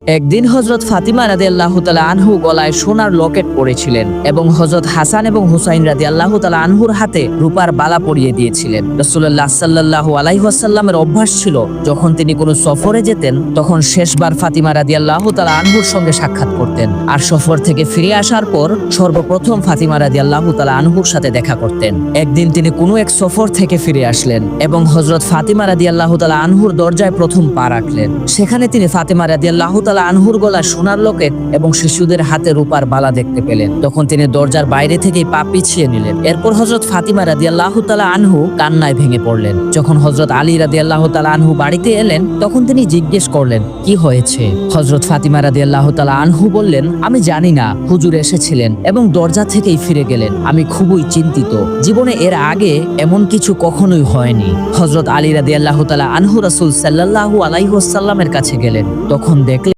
একদিন হযরত ফাতিমা রাদিয়াল্লাহু তাআলা আনহু গলায় সোনার লকেট পরেছিলেন এবং হযরত হাসান এবং হুসাইন রাদিয়াল্লাহু তাআলা আনহুর হাতে রূপার বালা পরিয়ে দিয়েছিলেন। রাসূলুল্লাহ সাল্লাল্লাহু আলাইহি ওয়াসাল্লামের অভ্যাস ছিল যখন তিনি কোনো সফরে যেতেন তখন শেষবার ফাতিমা রাদিয়াল্লাহু তাআলা আনহুর সঙ্গে সাক্ষাৎ করতেন, আর সফর থেকে ফিরে আসার পর সর্বপ্রথম ফাতিমা রাদিয়াল্লাহু তাআলা আনহুর সাথে দেখা করতেন। একদিন তিনি কোনো এক সফর থেকে ফিরে আসলেন এবং হযরত ফাতিমা রাদিয়াল্লাহু তাআলা আনহুর দরজায় প্রথম পা রাখলেন। সেখানে তিনি ফাতিমা রাদিয়াল্লাহু তাআলা আনহুর গলায় সোনার লকেট এবং শিশুদের হাতে রূপার বালা দেখতে পেলেন। তখন তিনি দরজার বাইরে থেকেই পা পিছিয়ে নিলেন। এরপর হযরত ফাতিমা রাদিয়াল্লাহু তাআলা আনহু কান্নায় ভেঙে পড়লেন। যখন হযরত আলী রাদিয়াল্লাহু তাআলা আনহু বাড়িতে এলেন তখন তিনি জিজ্ঞেস করলেন, কি হয়েছে? হযরত ফাতিমা রাদিয়াল্লাহু তাআলা আনহু বললেন, আমি জানি না, হুজুর এসেছিলেন এবং দরজা থেকেই ফিরে গেলেন। আমি খুবই চিন্তিত, জীবনে এর আগে এমন কিছু কখনোই হয়নি। হযরত আলী রাদিয়াল্লাহু তাআলা আনহু রাসূল সাল্লাল্লাহু আলাইহি ওয়াসাল্লামের কাছে গেলেন। তখন দেখলেন